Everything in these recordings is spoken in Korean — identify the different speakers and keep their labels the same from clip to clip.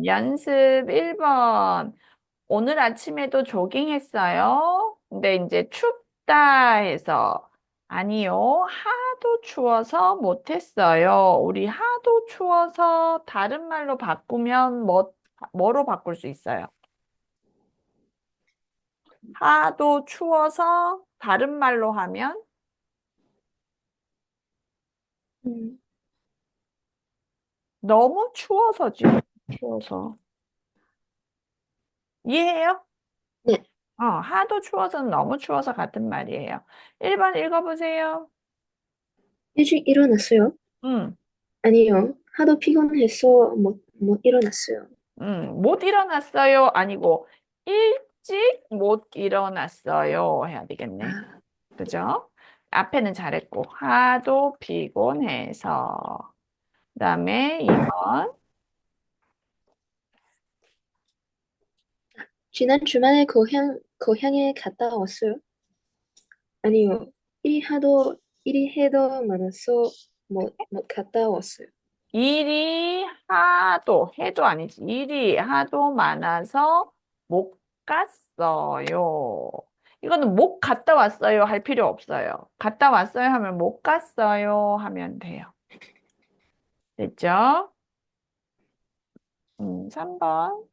Speaker 1: 연습 1번. 오늘 아침에도 조깅했어요. 근데 이제 춥다 해서 아니요. 하도 추워서 못했어요. 우리 하도 추워서 다른 말로 바꾸면 뭐로 바꿀 수 있어요? 하도 추워서 다른 말로 하면
Speaker 2: 음,
Speaker 1: 너무 추워서지. 추워서. 이해해요?
Speaker 2: 네.
Speaker 1: 하도 추워서는 너무 추워서 같은 말이에요. 1번 읽어보세요.
Speaker 2: 일찍 일어났어요?
Speaker 1: 음,
Speaker 2: 아니요. 하도 피곤해서 못 일어났어요.
Speaker 1: 못 일어났어요. 아니고, 일찍 못 일어났어요. 해야 되겠네.
Speaker 2: 아,
Speaker 1: 그죠? 앞에는 잘했고, 하도 피곤해서. 그 다음에 2번.
Speaker 2: 지난 주말에 고향에 갔다 왔어요? 아니요. 일이 해도 많아서 못 갔다 왔어요.
Speaker 1: 일이 하도, 해도 아니지. 일이 하도 많아서 못 갔어요. 이거는 못 갔다 왔어요 할 필요 없어요. 갔다 왔어요 하면 못 갔어요 하면 돼요. 됐죠? 3번.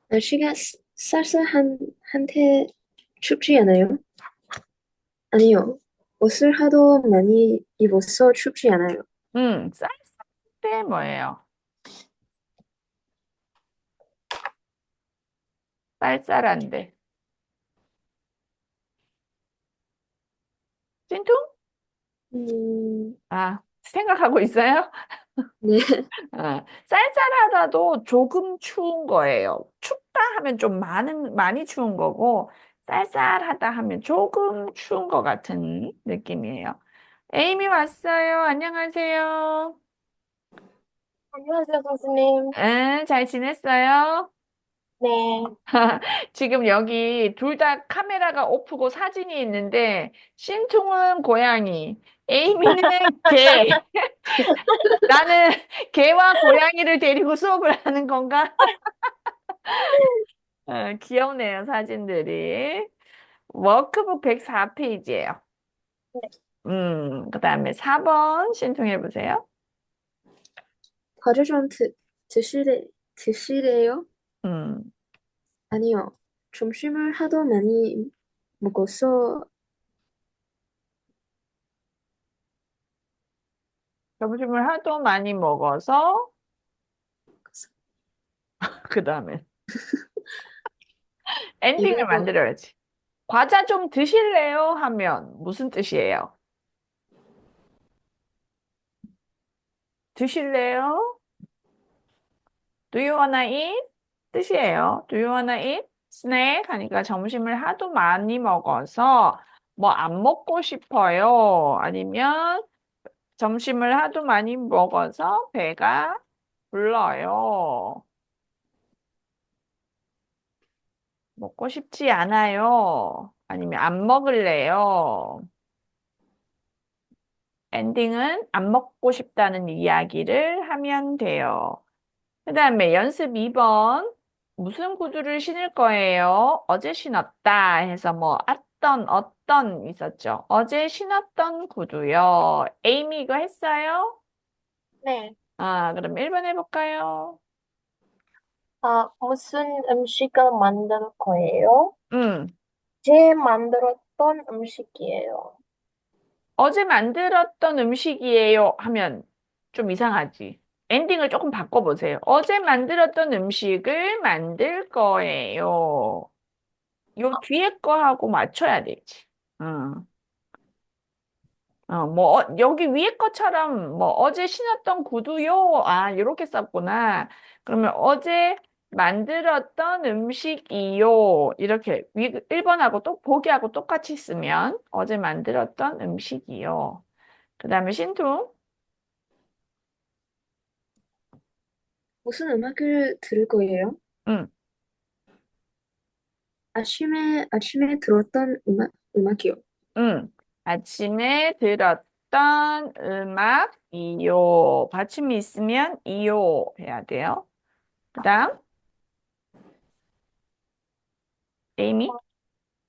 Speaker 2: 날씨가 쌀쌀한테 춥지 않아요? 아니요. 옷을 하도 많이 입어서 춥지 않아요.
Speaker 1: 쌀쌀때 뭐예요? 쌀쌀한데. 찐통? 생각하고 있어요?
Speaker 2: 네.
Speaker 1: 쌀쌀하다도 조금 추운 거예요. 춥다 하면 좀 많이 추운 거고, 쌀쌀하다 하면 조금 추운 것 같은 느낌이에요. 에이미 왔어요. 안녕하세요.
Speaker 3: 안녕하세요, 선생님.
Speaker 1: 잘 지냈어요?
Speaker 3: 네.
Speaker 1: 지금 여기 둘 다 카메라가 오프고 사진이 있는데, 신통은 고양이, 에이미는 개. 나는 개와 고양이를 데리고 수업을 하는 건가? 귀엽네요, 사진들이. 워크북 104페이지예요. 그 다음에 4번 신청해 보세요.
Speaker 2: 과자 좀 드시래요?
Speaker 1: 음,
Speaker 2: 아니요. 점심을 하도 많이 먹어서
Speaker 1: 점심을 하도 많이 먹어서, 그 다음에 엔딩을
Speaker 2: 이거
Speaker 1: 만들어야지. 과자 좀 드실래요? 하면 무슨 뜻이에요? 드실래요? Do you wanna eat? 뜻이에요. Do you wanna eat? 스낵 하니까 점심을 하도 많이 먹어서 뭐 안 먹고 싶어요. 아니면 점심을 하도 많이 먹어서 배가 불러요. 먹고 싶지 않아요. 아니면 안 먹을래요. 엔딩은 안 먹고 싶다는 이야기를 하면 돼요. 그 다음에 연습 2번. 무슨 구두를 신을 거예요? 어제 신었다 해서 뭐 어떤 있었죠? 어제 신었던 구두요. 에이미 이거 했어요?
Speaker 3: 네.
Speaker 1: 그럼 1번 해볼까요?
Speaker 3: 무슨 음식을 만들 거예요?
Speaker 1: 음,
Speaker 3: 제 만들었던 음식이에요.
Speaker 1: 어제 만들었던 음식이에요 하면 좀 이상하지. 엔딩을 조금 바꿔보세요. 어제 만들었던 음식을 만들 거예요. 요 뒤에 거하고 맞춰야 되지. 어. 여기 위에 것처럼, 어제 신었던 구두요. 이렇게 썼구나. 그러면 어제 만들었던 음식이요. 이렇게 1번하고 또, 보기하고 똑같이 쓰면, 어제 만들었던 음식이요. 그 다음에 신투.
Speaker 2: 무슨 음악을 들을 거예요?
Speaker 1: 응,
Speaker 2: 아침에 들었던 음악이요.
Speaker 1: 응. 아침에 들었던 음악이요. 받침이 있으면 이요 해야 돼요. 그다음 에이미.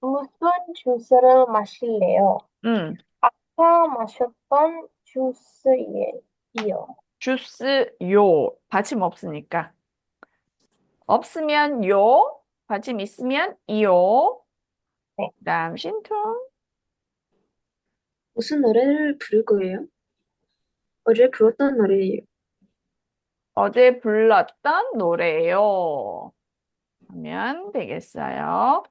Speaker 3: 무슨 주스를 마실래요?
Speaker 1: 음.
Speaker 3: 아까 마셨던 주스예요.
Speaker 1: 주스요. 받침 없으니까. 없으면 요. 받침 있으면 요.
Speaker 3: 네.
Speaker 1: 그다음 신통.
Speaker 2: 무슨 노래를 부를 거예요? 어제 불렀던 노래예요.
Speaker 1: 어제 불렀던 노래요. 하면 되겠어요.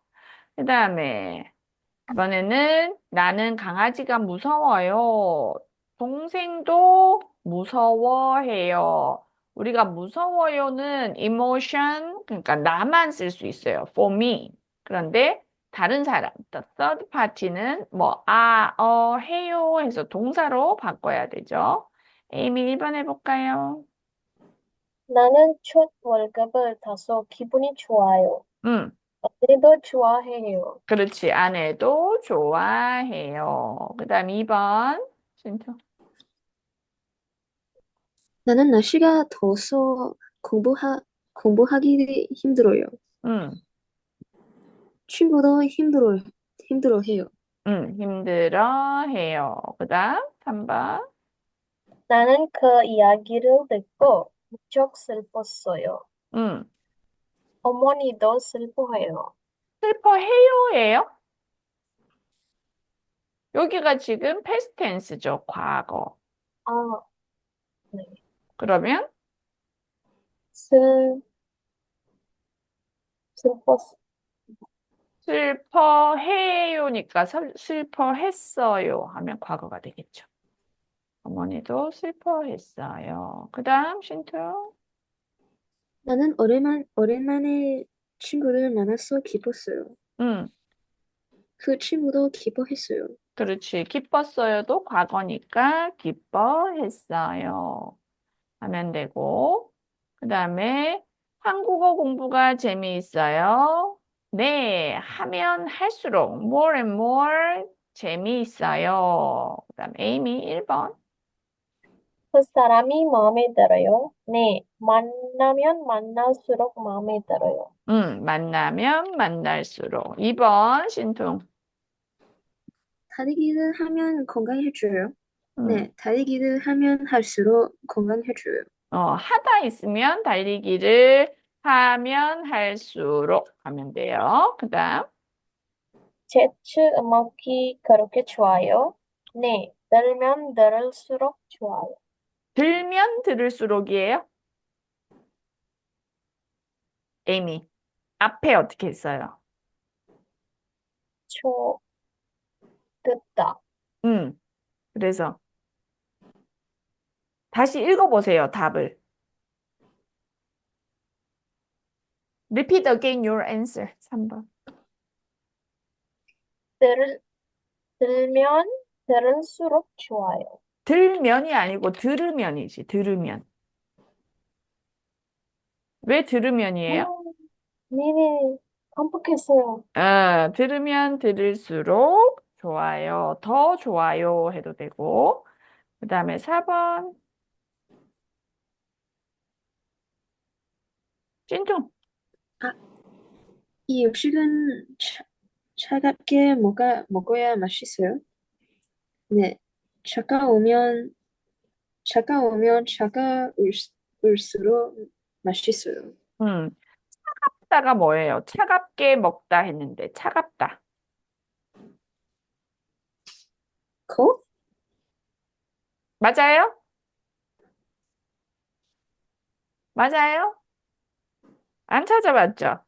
Speaker 1: 그다음에 이번에는 나는 강아지가 무서워요. 동생도 무서워해요. 우리가 무서워요는 emotion, 그러니까 나만 쓸 수 있어요. for me. 그런데 다른 사람, the third party는 뭐, 해요 해서 동사로 바꿔야 되죠. 에이미 1번 해볼까요?
Speaker 3: 나는 첫 월급을 타서 기분이 좋아요.
Speaker 1: 음,
Speaker 3: 언니도 좋아해요.
Speaker 1: 그렇지. 아내도 좋아해요. 그 다음 2번.
Speaker 2: 나는 날씨가 더워서 공부하기 힘들어요.
Speaker 1: 음.
Speaker 2: 친구도 힘들어해요.
Speaker 1: 힘들어해요. 그 다음 3번.
Speaker 3: 나는 그 이야기를 듣고 무척 슬펐어요.
Speaker 1: 음,
Speaker 3: 어머니도 슬퍼해요.
Speaker 1: 슬퍼해요예요. 여기가 지금 past tense죠. 과거.
Speaker 3: 아, 네.
Speaker 1: 그러면
Speaker 3: 슬, 슬펐,
Speaker 1: 슬퍼해요니까 슬퍼했어요 하면 과거가 되겠죠. 어머니도 슬퍼했어요. 그 다음 신투.
Speaker 2: 나는 오랜만에 친구를 만나서 기뻤어요.
Speaker 1: 음,
Speaker 2: 그 친구도 기뻐했어요.
Speaker 1: 그렇지. 기뻤어요도 과거니까 기뻐했어요. 하면 되고, 그 다음에 한국어 공부가 재미있어요. 네, 하면 할수록 more and more 재미있어요. 그 다음 에이미 1번.
Speaker 3: 그 사람이 마음에 들어요. 네, 만나면 만날수록 마음에 들어요.
Speaker 1: 만나면 만날수록. 2번 신tung.
Speaker 2: 달리기를 하면 건강해져요.
Speaker 1: 음,
Speaker 2: 네, 달리기를 하면 할수록 건강해져요.
Speaker 1: 하다 있으면 달리기를 하면 할수록 하면 돼요. 그 다음
Speaker 3: 제츠 음악이 그렇게 좋아요? 네, 들으면 들을수록 좋아요.
Speaker 1: 들면 들을수록이에요. 에이미. 앞에 어떻게 했어요?
Speaker 3: 초, 듣다.
Speaker 1: 음. 그래서 다시 읽어보세요, 답을. Repeat again your answer. 3번.
Speaker 3: 들을, 들면 들을수록 좋아요.
Speaker 1: 들면이 아니고 들으면이지, 들으면. 왜
Speaker 3: 아,
Speaker 1: 들으면이에요?
Speaker 3: 미리 깜빡했어요.
Speaker 1: 들으면 들을수록 좋아요. 더 좋아요 해도 되고. 그 다음에 4번. 찐통.
Speaker 2: 아, 이 음식은 차갑게 먹어야 맛있어요. 네, 차가울수록 맛있어요.
Speaker 1: 음, 차갑다가 뭐예요? 차갑게 먹다 했는데, 차갑다.
Speaker 2: 코?
Speaker 1: 맞아요? 맞아요? 안 찾아봤죠?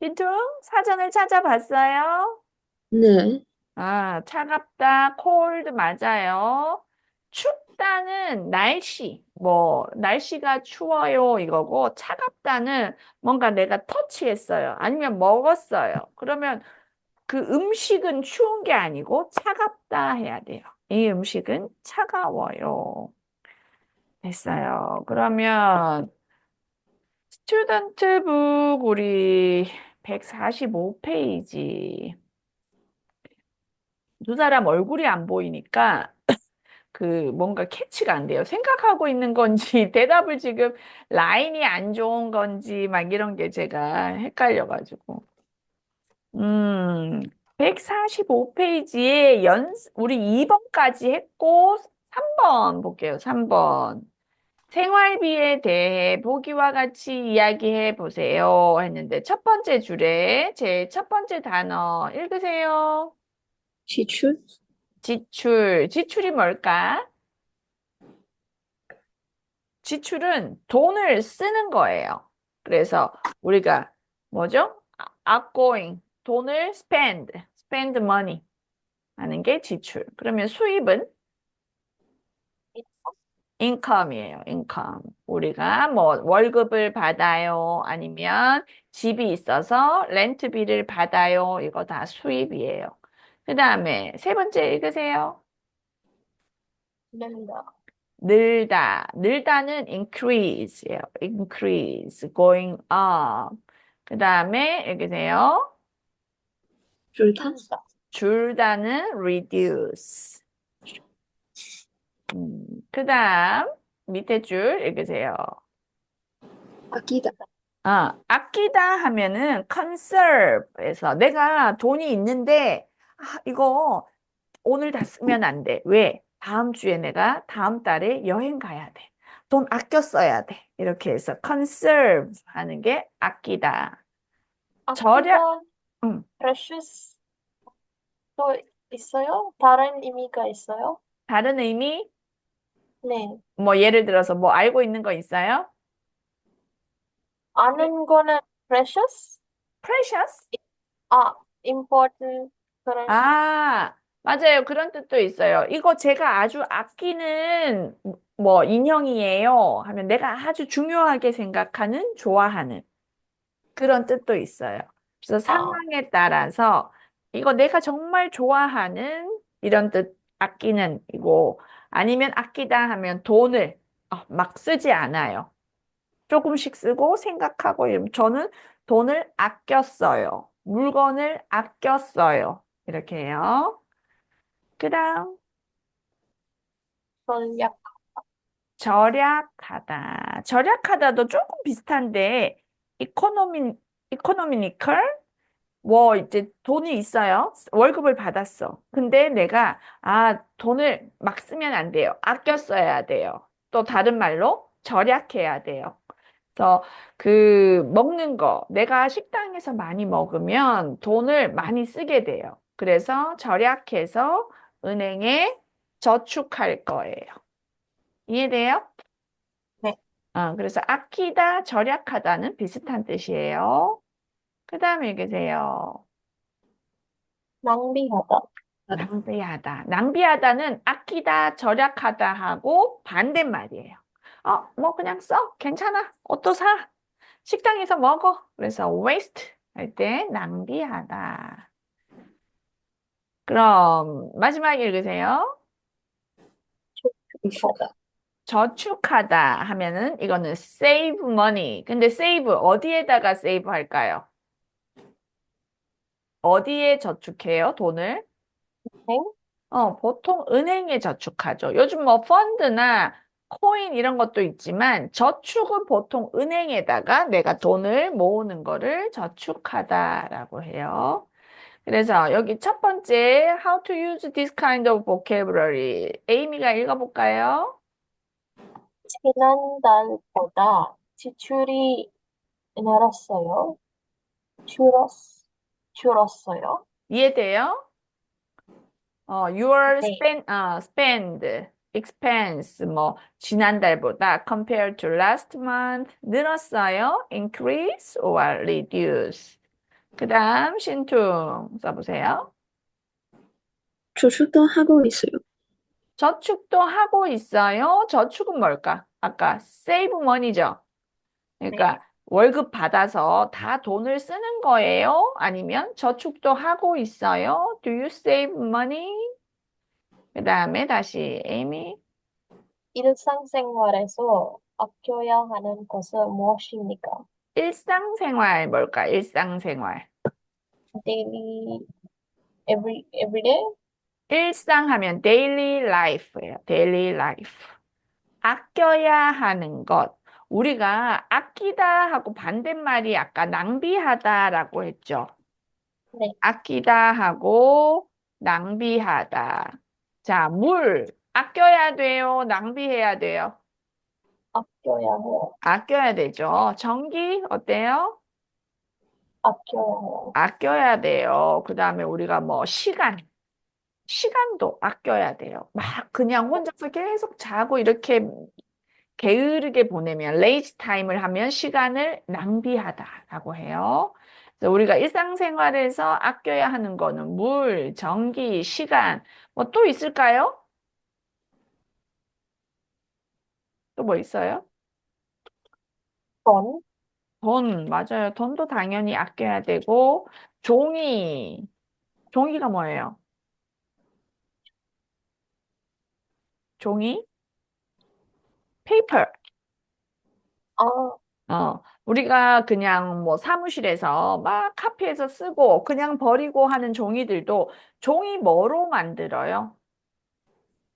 Speaker 1: 찐통? 사전을 찾아봤어요?
Speaker 2: 네,
Speaker 1: 차갑다, cold 맞아요. 춥다는 날씨, 뭐, 날씨가 추워요, 이거고, 차갑다는 뭔가 내가 터치했어요. 아니면 먹었어요. 그러면 그 음식은 추운 게 아니고 차갑다 해야 돼요. 이 음식은 차가워요. 됐어요. 그러면 스튜던트북 우리 145페이지. 두 사람 얼굴이 안 보이니까 뭔가 캐치가 안 돼요. 생각하고 있는 건지, 대답을 지금 라인이 안 좋은 건지, 막 이런 게 제가 헷갈려가지고. 145페이지에 우리 2번까지 했고, 3번 볼게요. 3번. 생활비에 대해 보기와 같이 이야기해 보세요. 했는데, 첫 번째 줄에 제 첫 번째 단어 읽으세요.
Speaker 2: 지출,
Speaker 1: 지출. 지출이 뭘까? 지출은 돈을 쓰는 거예요. 그래서 우리가 뭐죠? outgoing, 돈을 spend money 하는 게 지출. 그러면 수입은 income이에요, income. 우리가 뭐 월급을 받아요, 아니면 집이 있어서 렌트비를 받아요. 이거 다 수입이에요. 그 다음에 세 번째 읽으세요.
Speaker 3: 늘다.
Speaker 1: 늘다. 늘다는 increase예요. increase, going up. 그 다음에 읽으세요.
Speaker 2: 줄다,
Speaker 3: 줄다.
Speaker 1: 줄다는 reduce. 그 다음 밑에 줄 읽으세요.
Speaker 2: 아끼다,
Speaker 1: 아끼다 하면은 conserve에서 내가 돈이 있는데 이거 오늘 다 쓰면 안 돼. 왜? 다음 주에 내가 다음 달에 여행 가야 돼. 돈 아껴 써야 돼. 이렇게 해서 conserve 하는 게 아끼다. 절약,
Speaker 3: 아끼다,
Speaker 1: 음,
Speaker 3: precious 또 있어요? 다른 의미가 있어요?
Speaker 1: 다른 의미,
Speaker 3: 네.
Speaker 1: 뭐 예를 들어서 뭐 알고 있는 거 있어요?
Speaker 3: 아는 거는 precious?
Speaker 1: precious?
Speaker 3: 아, important 그런
Speaker 1: 맞아요. 그런 뜻도 있어요. 이거 제가 아주 아끼는 뭐 인형이에요. 하면 내가 아주 중요하게 생각하는, 좋아하는 그런 뜻도 있어요. 그래서
Speaker 3: 아,
Speaker 1: 상황에 따라서 이거 내가 정말 좋아하는 이런 뜻, 아끼는 이고 아니면 아끼다 하면 돈을 막 쓰지 않아요. 조금씩 쓰고 생각하고 저는 돈을 아껴 써요. 물건을 아껴 써요. 이렇게 해요. 그다음
Speaker 3: 전략.
Speaker 1: 절약하다. 절약하다도 조금 비슷한데 이코노미니컬 뭐 이제 돈이 있어요. 월급을 받았어. 근데 내가 돈을 막 쓰면 안 돼요. 아껴 써야 돼요. 또 다른 말로 절약해야 돼요. 그래서 먹는 거 내가 식당에서 많이 먹으면 돈을 많이 쓰게 돼요. 그래서 절약해서 은행에 저축할 거예요. 이해돼요?
Speaker 3: 네.
Speaker 1: 그래서 아끼다, 절약하다는 비슷한 뜻이에요. 그 다음에 읽으세요.
Speaker 3: 낭비하다.
Speaker 1: 낭비하다. 낭비하다는 아끼다, 절약하다 하고 반대말이에요. 뭐 그냥 써. 괜찮아. 옷도 사. 식당에서 먹어. 그래서 waste 할 때 낭비하다. 그럼 마지막 읽으세요.
Speaker 3: 하다.
Speaker 1: 저축하다 하면은 이거는 save money. 근데 save 어디에다가 save 할까요? 어디에 저축해요, 돈을?
Speaker 3: 네.
Speaker 1: 보통 은행에 저축하죠. 요즘 뭐 펀드나 코인 이런 것도 있지만 저축은 보통 은행에다가 내가 돈을 모으는 거를 저축하다라고 해요. 그래서 여기 첫 번째 How to use this kind of vocabulary. 에이미가 읽어볼까요?
Speaker 3: 지난달보다 지출이 늘었어요. 줄었, 줄었어요.
Speaker 1: 이해돼요? your
Speaker 3: 네.
Speaker 1: spend, expense, 뭐, 지난달보다 compared to last month, 늘었어요? increase or reduce? 그 다음, 신퉁 써보세요.
Speaker 2: 저축도 하고 있어요.
Speaker 1: 저축도 하고 있어요? 저축은 뭘까? 아까 save money죠?
Speaker 3: 네.
Speaker 1: 그러니까 월급 받아서 다 돈을 쓰는 거예요? 아니면 저축도 하고 있어요? Do you save money? 그 다음에 다시 에이미.
Speaker 3: 일상생활에서 아껴야 하는 것은 무엇입니까?
Speaker 1: 일상생활 뭘까? 일상생활.
Speaker 3: Daily, every day?
Speaker 1: 일상 하면 daily life예요. daily life. 아껴야 하는 것. 우리가 아끼다 하고 반대말이 아까 낭비하다라고 했죠.
Speaker 3: 네,
Speaker 1: 아끼다 하고 낭비하다. 자, 물. 아껴야 돼요. 낭비해야 돼요.
Speaker 3: 아껴야 해요.
Speaker 1: 아껴야 되죠. 전기 어때요?
Speaker 3: 아껴야 해요.
Speaker 1: 아껴야 돼요. 그 다음에 우리가 뭐 시간. 시간도 아껴야 돼요. 막 그냥 혼자서 계속 자고 이렇게 게으르게 보내면 레이지 타임을 하면 시간을 낭비하다라고 해요. 그래서 우리가 일상생활에서 아껴야 하는 거는 물, 전기, 시간, 뭐 또 있을까요? 또 뭐 있어요?
Speaker 3: 돈,
Speaker 1: 돈, 맞아요. 돈도 당연히 아껴야 되고, 종이, 종이가 뭐예요? 종이? 페이퍼.
Speaker 3: 아,
Speaker 1: 우리가 그냥 뭐 사무실에서 막 카피해서 쓰고 그냥 버리고 하는 종이들도 종이 뭐로 만들어요?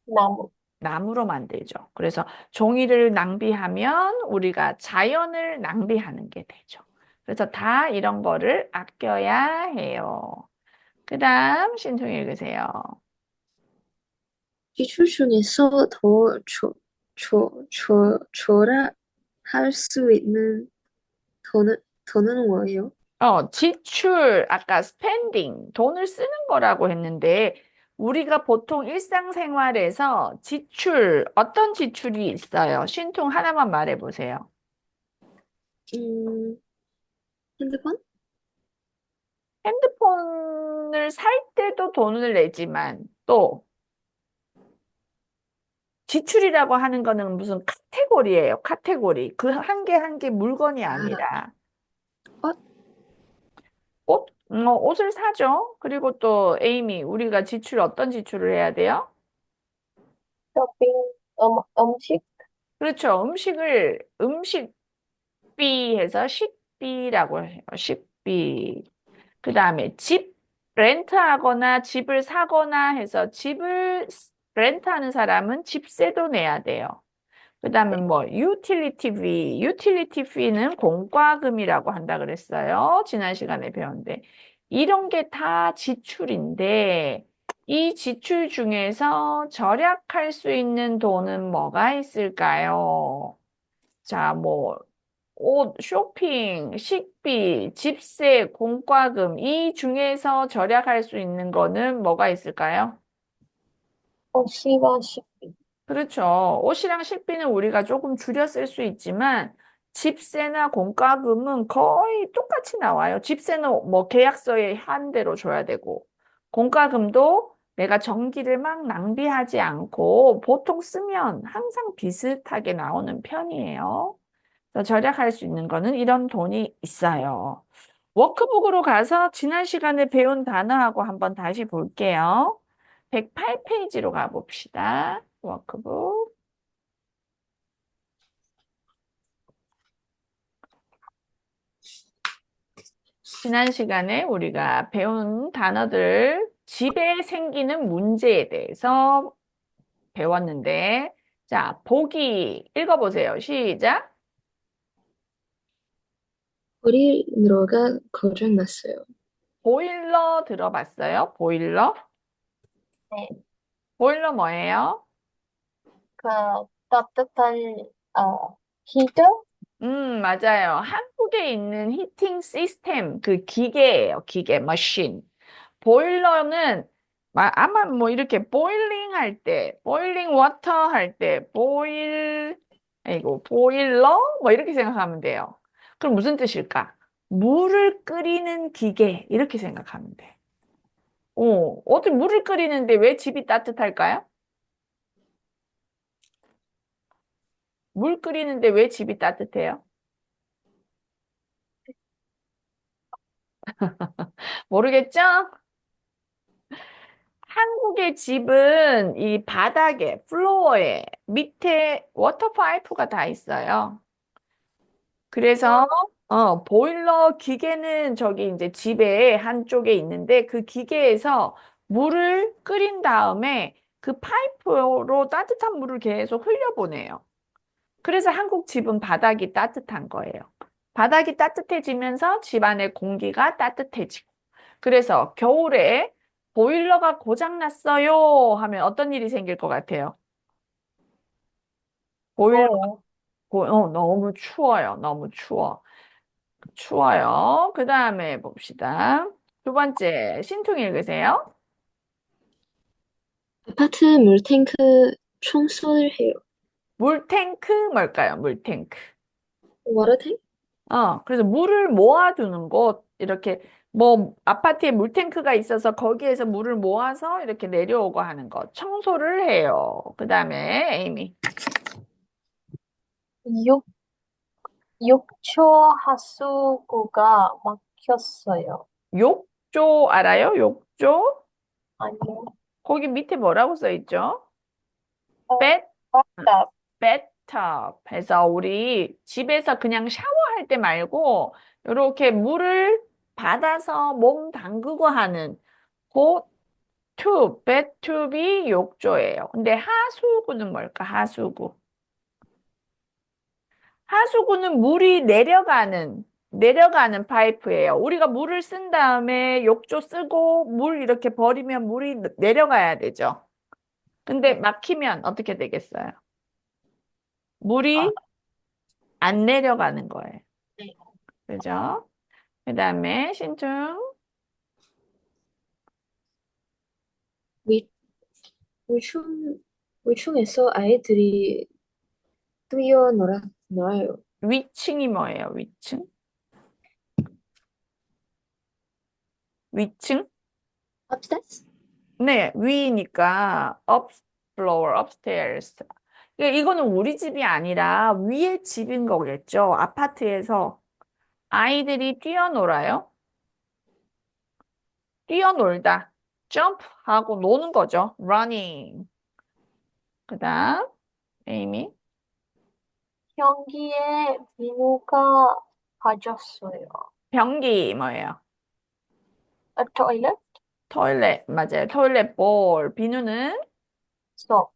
Speaker 3: 나무,
Speaker 1: 나무로 만들죠. 그래서 종이를 낭비하면 우리가 자연을 낭비하는 게 되죠. 그래서 다 이런 거를 아껴야 해요. 그 다음 신청 읽으세요.
Speaker 2: 지출 중에서 더 절약할 수 있는 돈은, 돈은 뭐예요?
Speaker 1: 지출, 아까 spending, 돈을 쓰는 거라고 했는데, 우리가 보통 일상생활에서 지출, 어떤 지출이 있어요? 신통 하나만 말해 보세요.
Speaker 2: 음, 핸드폰?
Speaker 1: 핸드폰을 살 때도 돈을 내지만, 또, 지출이라고 하는 거는 무슨 카테고리예요, 카테고리. 그 한 개 한 개 물건이
Speaker 2: 아,
Speaker 1: 아니라,
Speaker 2: 어,
Speaker 1: 옷, 옷을 사죠. 그리고 또, 에이미, 우리가 지출, 어떤 지출을 해야 돼요?
Speaker 3: 쇼핑, 음식,
Speaker 1: 그렇죠. 음식비 해서 식비라고 해요. 식비. 그 다음에 집 렌트하거나 집을 사거나 해서 렌트하는 사람은 집세도 내야 돼요. 그 다음에 뭐 유틸리티 피는 공과금이라고 한다 그랬어요. 지난 시간에 배웠는데 이런 게 다 지출인데 이 지출 중에서 절약할 수 있는 돈은 뭐가 있을까요? 자, 뭐 옷, 쇼핑, 식비, 집세, 공과금 이 중에서 절약할 수 있는 거는 뭐가 있을까요?
Speaker 3: 옷이와 식비.
Speaker 1: 그렇죠. 옷이랑 식비는 우리가 조금 줄여 쓸 수 있지만 집세나 공과금은 거의 똑같이 나와요. 집세는 뭐 계약서에 한 대로 줘야 되고 공과금도 내가 전기를 막 낭비하지 않고 보통 쓰면 항상 비슷하게 나오는 편이에요. 그래서 절약할 수 있는 거는 이런 돈이 있어요. 워크북으로 가서 지난 시간에 배운 단어하고 한번 다시 볼게요. 108페이지로 가봅시다. 워크북. 지난 시간에 우리가 배운 단어들, 집에 생기는 문제에 대해서 배웠는데, 자, 보기 읽어보세요. 시작.
Speaker 2: 보일러가 고장났어요.
Speaker 1: 보일러 들어봤어요? 보일러?
Speaker 3: 네,
Speaker 1: 보일러 뭐예요?
Speaker 3: 그 따뜻한 히터,
Speaker 1: 맞아요. 한국에 있는 히팅 시스템, 그 기계예요. 기계, 머신. 보일러는 아마 뭐 이렇게 보일링 할 때, 보일링 워터 할 때, 보일러? 뭐 이렇게 생각하면 돼요. 그럼 무슨 뜻일까? 물을 끓이는 기계, 이렇게 생각하면 돼. 어떻게 물을 끓이는데 왜 집이 따뜻할까요? 물 끓이는데 왜 집이 따뜻해요? 모르겠죠? 한국의 집은 이 바닥에, 플로어에, 밑에 워터 파이프가 다 있어요. 그래서 보일러 기계는 저기 이제 집에 한쪽에 있는데 그 기계에서 물을 끓인 다음에 그 파이프로 따뜻한 물을 계속 흘려보내요. 그래서 한국 집은 바닥이 따뜻한 거예요. 바닥이 따뜻해지면서 집 안의 공기가 따뜻해지고. 그래서 겨울에 보일러가 고장났어요 하면 어떤 일이 생길 것 같아요? 보일러,
Speaker 3: 더워요.
Speaker 1: 너무 추워요. 너무 추워. 추워요. 그 다음에 봅시다. 두 번째, 신통 읽으세요.
Speaker 2: 아파트 물탱크 청소를 해요.
Speaker 1: 물탱크 뭘까요? 물탱크.
Speaker 2: 워터탱크?
Speaker 1: 그래서 물을 모아두는 곳, 이렇게 뭐 아파트에 물탱크가 있어서 거기에서 물을 모아서 이렇게 내려오고 하는 것, 청소를 해요. 그 다음에 에이미.
Speaker 3: 육, 욕조 하수구가 막혔어요.
Speaker 1: 욕조 알아요? 욕조?
Speaker 3: 아니요.
Speaker 1: 거기 밑에 뭐라고 써 있죠?
Speaker 3: 어,
Speaker 1: 뱃,
Speaker 3: 맞다.
Speaker 1: 배터 해서 우리 집에서 그냥 샤워할 때 말고 이렇게 물을 받아서 몸 담그고 하는 그 배튜브이 욕조예요. 근데 하수구는 뭘까? 하수구. 하수구는 물이 내려가는 파이프예요. 우리가 물을 쓴 다음에 욕조 쓰고 물 이렇게 버리면 물이 내려가야 되죠. 근데
Speaker 3: 네.
Speaker 1: 막히면 어떻게 되겠어요?
Speaker 3: 아,
Speaker 1: 물이 안 내려가는 거예요.
Speaker 3: 네.
Speaker 1: 그죠? 그 다음에 신중.
Speaker 2: 위, 위층, 위층에서 아이들이 놀아요.
Speaker 1: 위층이 뭐예요? 위층? 위층?
Speaker 2: Upstairs?
Speaker 1: 네, 위니까 up floor, upstairs. 이거는 우리 집이 아니라 위에 집인 거겠죠. 아파트에서 아이들이 뛰어놀아요. 뛰어놀다. 점프하고 노는 거죠. running. 그다음 에이미.
Speaker 3: 변기에 비누가 빠졌어요.
Speaker 1: 변기 뭐예요?
Speaker 3: toilet?
Speaker 1: 토일렛 맞아요. 토일렛 볼. 비누는
Speaker 3: So,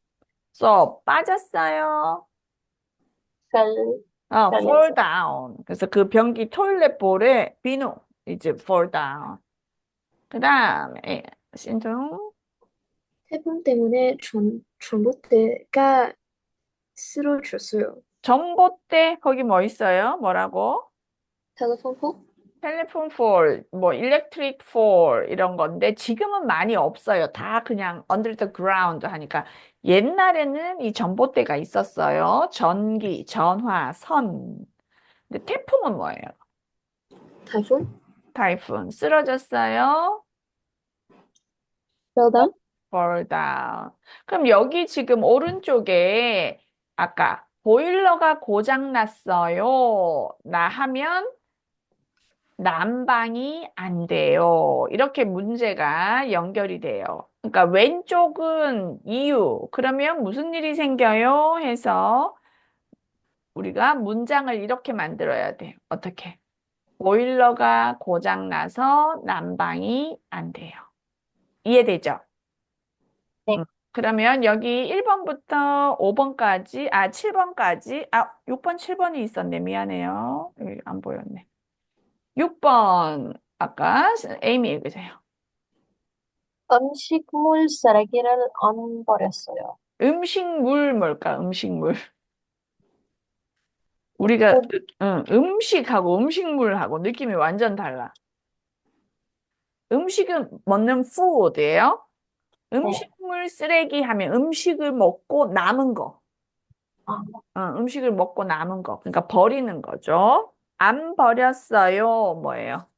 Speaker 1: 쏙 빠졌어요.
Speaker 3: fell,
Speaker 1: fall
Speaker 3: fell에서.
Speaker 1: down. 그래서 그 변기 토일렛 볼에 비누 이제 fall down. 그다음에 신종
Speaker 2: 태풍 때문에 전봇대가 쓰러졌어요.
Speaker 1: 전봇대 거기 뭐 있어요? 뭐라고?
Speaker 2: 텔레폰 폴?
Speaker 1: 텔레폰 폴, 뭐 일렉트릭 폴 이런 건데 지금은 많이 없어요. 다 그냥 under the ground 하니까 옛날에는 이 전봇대가 있었어요. 전기, 전화, 선. 근데 태풍은 뭐예요?
Speaker 2: 타이푼?
Speaker 1: 타이푼 쓰러졌어요.
Speaker 2: fell down?
Speaker 1: fall down. 그럼 여기 지금 오른쪽에 아까 보일러가 고장 났어요. 나 하면 난방이 안 돼요. 이렇게 문제가 연결이 돼요. 그러니까 왼쪽은 이유. 그러면 무슨 일이 생겨요? 해서 우리가 문장을 이렇게 만들어야 돼요. 어떻게? 보일러가 고장 나서 난방이 안 돼요. 이해되죠?
Speaker 3: 네.
Speaker 1: 그러면 여기 1번부터 5번까지, 7번까지, 6번, 7번이 있었네. 미안해요. 여기 안 보였네. 6번, 아까 에이미 읽으세요.
Speaker 3: 음식물 쓰레기를 안 버렸어요.
Speaker 1: 음식물 뭘까? 음식물. 우리가
Speaker 3: 푸드,
Speaker 1: 음식하고 음식물하고 느낌이 완전 달라. 음식은 먹는 food예요.
Speaker 3: 네.
Speaker 1: 음식물 쓰레기 하면 음식을 먹고 남은 거.
Speaker 3: 아,
Speaker 1: 음식을 먹고 남은 거. 그러니까 버리는 거죠. 안 버렸어요. 뭐예요?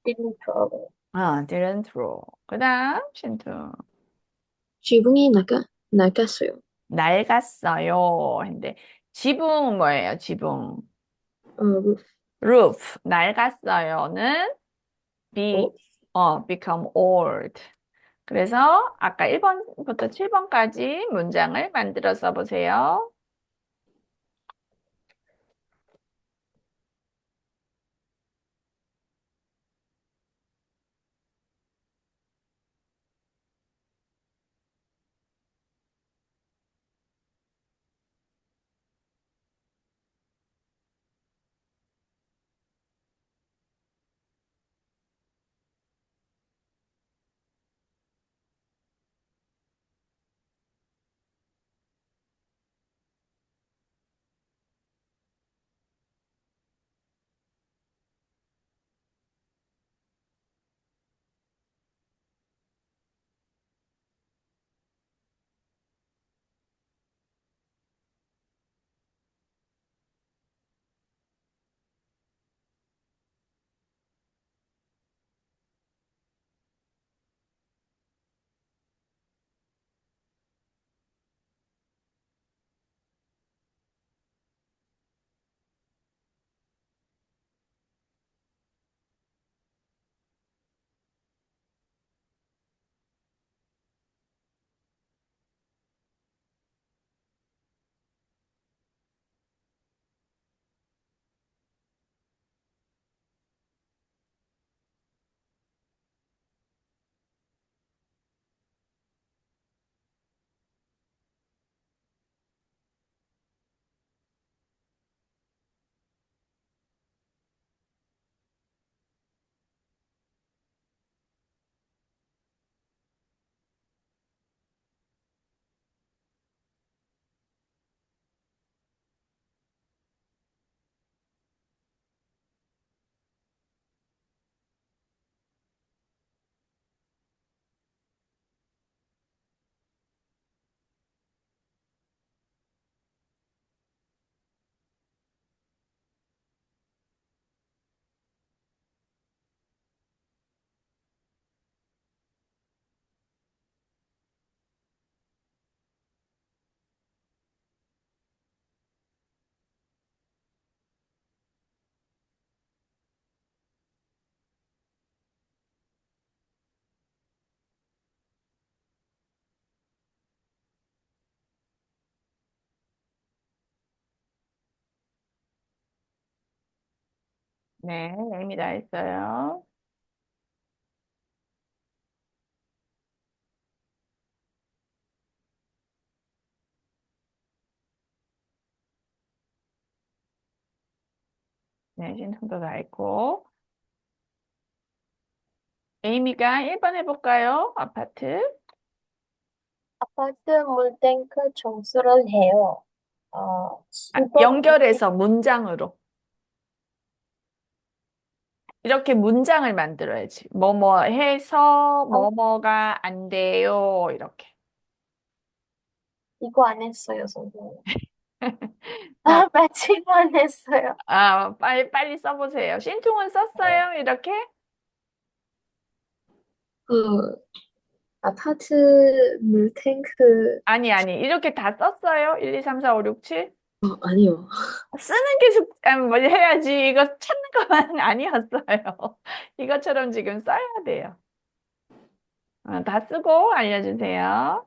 Speaker 3: didn't throw.
Speaker 1: didn't throw. 그다음 신ቱ.
Speaker 2: 지붕이 낡았어요.
Speaker 1: 낡았어요. 근데 지붕 뭐예요? 지붕.
Speaker 2: roof.
Speaker 1: roof. 낡았어요는 be,
Speaker 2: 어?
Speaker 1: become old. 그래서 아까 1번부터 7번까지 문장을 만들어서 보세요. 네, 이미 다 했어요. 네, 신청도 다 했고. 에이미가 1번 해볼까요? 아파트.
Speaker 3: 아파트 물탱크 청소를 해요. 수도 물탱크
Speaker 1: 연결해서 문장으로. 이렇게 문장을 만들어야지. 뭐뭐 해서 뭐뭐가 안 돼요. 이렇게.
Speaker 3: 이거 안 했어요, 선생님.
Speaker 1: 자,
Speaker 3: 마침 안 했어요.
Speaker 1: 빨리 써보세요. 신통은 썼어요? 이렇게?
Speaker 2: 그, 아파트 물탱크,
Speaker 1: 아니. 이렇게 다 썼어요? 1, 2, 3, 4, 5, 6, 7?
Speaker 2: 아니요.
Speaker 1: 쓰는 게 뭐 해야지. 이거 찾는 것만 아니었어요. 이것처럼 지금 써야 돼요. 다 쓰고 알려주세요.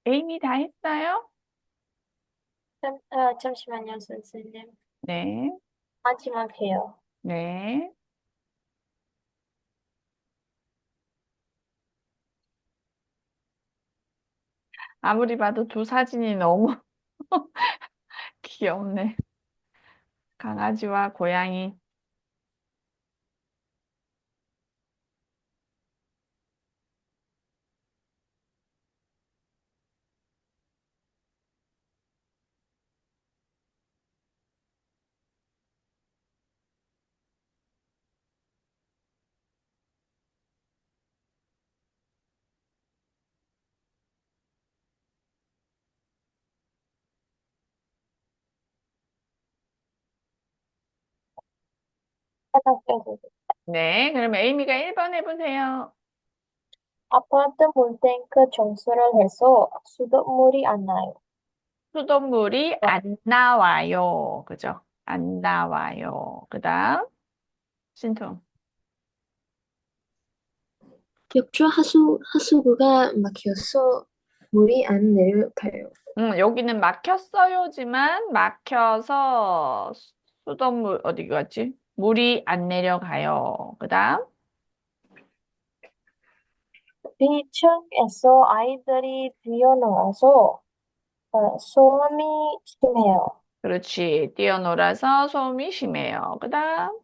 Speaker 1: 에이미 다 했어요?
Speaker 3: 잠시만요, 선생님.
Speaker 1: 네,
Speaker 3: 마지막 해요.
Speaker 1: 네. 아무리 봐도 두 사진이 너무 귀엽네. 강아지와 고양이.
Speaker 3: 하나
Speaker 1: 네, 그럼 에이미가 1번 해보세요.
Speaker 3: 아파트 물탱크 청소를 해서 수돗물이 안 나요.
Speaker 1: 수돗물이 안 나와요. 그죠? 안 나와요. 그 다음, 신통.
Speaker 2: 욕조 하수구가 막혀서 물이 안 내려가요.
Speaker 1: 여기는 막혔어요지만 막혀서 수돗물 어디 갔지? 물이 안 내려가요. 그 다음,
Speaker 3: 2층에서 아이들이 뛰어놀아서 소음이 심해요.
Speaker 1: 그렇지. 뛰어놀아서 소음이 심해요. 그 다음,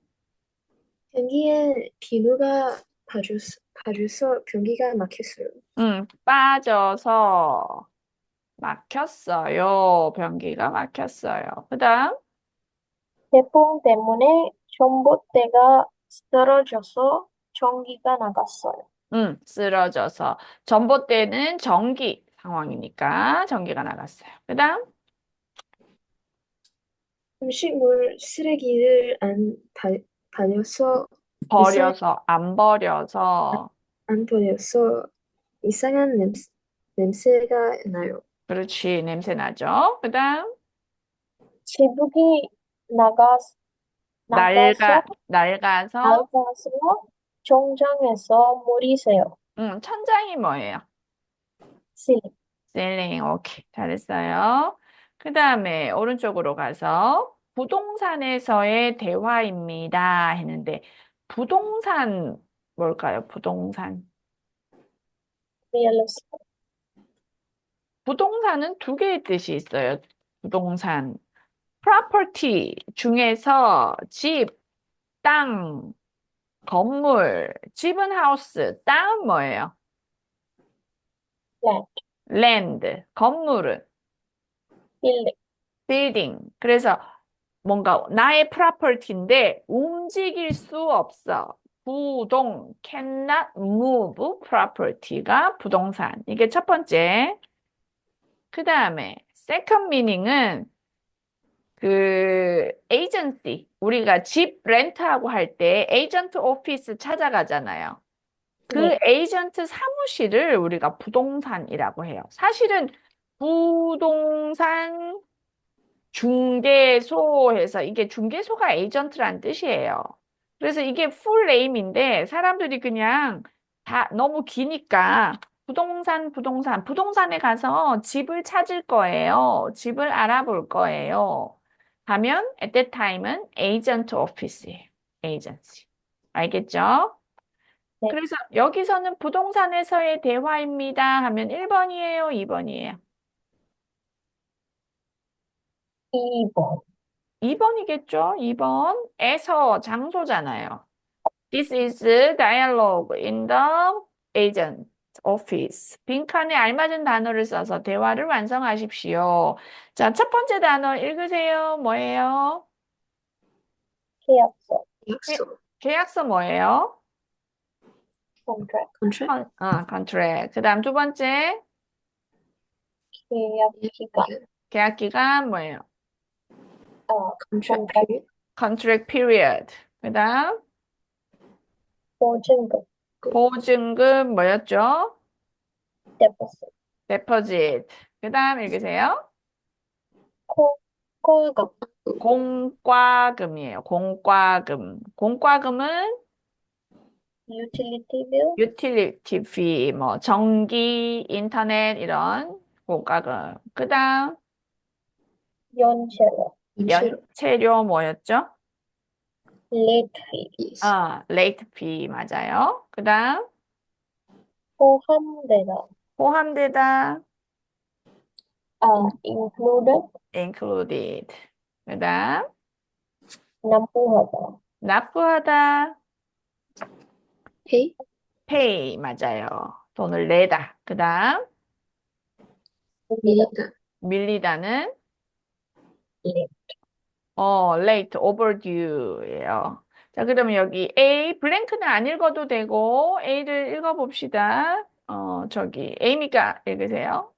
Speaker 2: 변기에 비누가 빠져서 변기가 막혔어요.
Speaker 1: 빠져서 막혔어요. 변기가 막혔어요. 그 다음,
Speaker 3: 태풍 때문에 전봇대가 쓰러져서 전기가 나갔어요.
Speaker 1: 쓰러져서. 전봇대는 전기 상황이니까 전기가 나갔어요. 그 다음,
Speaker 2: 음식물 쓰레기를 안 버려서 이상
Speaker 1: 안 버려서.
Speaker 2: 안 버려서 이상한 냄새가 나요.
Speaker 1: 그렇지. 냄새 나죠? 그 다음,
Speaker 3: 지붕이 나가, 나가서,
Speaker 1: 낡아서.
Speaker 3: 낡아서 정장에서 물이 새요.
Speaker 1: 천장이 뭐예요?
Speaker 3: 실링.
Speaker 1: 셀링. 오케이. 잘했어요. 그 다음에 오른쪽으로 가서 부동산에서의 대화입니다. 했는데, 부동산, 뭘까요? 부동산.
Speaker 3: 리얼 에스테이트.
Speaker 1: 부동산은 두 개의 뜻이 있어요. 부동산. property 중에서 집, 땅, 건물. 집은 하우스, 땅은 뭐예요?
Speaker 3: 랜드.
Speaker 1: land. 건물은
Speaker 3: 빌딩.
Speaker 1: building. 그래서 뭔가 나의 property인데 움직일 수 없어. 부동, cannot move property가 부동산. 이게 첫 번째. 그 다음에 second meaning은 그 에이전시 우리가 집 렌트하고 할 때 에이전트 오피스 찾아가잖아요. 그
Speaker 3: 네.
Speaker 1: 에이전트 사무실을 우리가 부동산이라고 해요. 사실은 부동산 중개소에서 이게 중개소가 에이전트란 뜻이에요. 그래서 이게 풀 네임인데 사람들이 그냥 다 너무 기니까 부동산에 가서 집을 찾을 거예요. 집을 알아볼 거예요. 하면 at that time은 에이전트 오피스예요. 에이전시. 알겠죠?
Speaker 3: 네.
Speaker 1: 그래서 여기서는 부동산에서의 대화입니다 하면 1번이에요, 2번이에요.
Speaker 3: 2번.
Speaker 1: 2번이겠죠? 2번에서 장소잖아요. This is dialogue in the agent office. 빈칸에 알맞은 단어를 써서 대화를 완성하십시오. 자, 첫 번째 단어 읽으세요. 뭐예요?
Speaker 3: 계약서.
Speaker 1: 계,
Speaker 2: 약속,
Speaker 1: 계약서 뭐예요?
Speaker 3: contract.
Speaker 2: contract,
Speaker 1: contract. 그 다음 두 번째,
Speaker 3: 계약 기간.
Speaker 1: 계약 기간 뭐예요?
Speaker 2: contract
Speaker 3: contract.
Speaker 2: period,
Speaker 1: contract period. 그 다음,
Speaker 3: 보증금.
Speaker 1: 보증금 뭐였죠?
Speaker 3: deposit.
Speaker 1: deposit. 그 다음 읽으세요.
Speaker 3: 콜금.
Speaker 1: 공과금이에요. 공과금. 공과금은
Speaker 3: utility bill.
Speaker 1: 유틸리티 피, 뭐 전기, 인터넷 이런 공과금. 그다음
Speaker 3: 연체료,
Speaker 2: 연체료.
Speaker 1: 연체료 뭐였죠?
Speaker 3: late fee,
Speaker 2: Yes.
Speaker 1: late fee 맞아요. 그 다음,
Speaker 3: 포함되다,
Speaker 1: 포함되다,
Speaker 3: included,
Speaker 1: included. 그 다음,
Speaker 3: 납부하다,
Speaker 1: 납부하다,
Speaker 2: Pay.
Speaker 1: pay 맞아요. 돈을 내다. 그 다음,
Speaker 3: 밀리다,
Speaker 2: 밀리다.
Speaker 1: 밀리다는
Speaker 3: late,
Speaker 1: late, overdue예요. 자, 그러면 여기 A, 블랭크는 안 읽어도 되고, A를 읽어봅시다. 에이미가 읽으세요.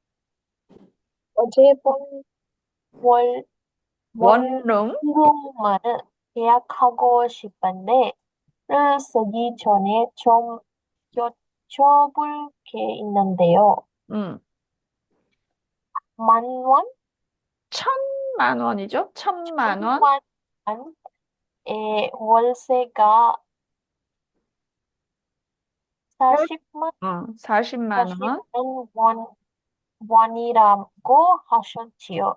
Speaker 3: 어제 본 월,
Speaker 1: 원룸,
Speaker 3: 원룸만은 계약하고 싶은데, 를 쓰기 전에 좀 여쭤볼 게 있는데요.
Speaker 1: 음,
Speaker 3: 10,000원?
Speaker 1: 1,000만 원이죠? 1,000만 원.
Speaker 3: 10,000원의 월세가 40만,
Speaker 1: 40만 원.
Speaker 3: 40만 원이라고 하셨지요.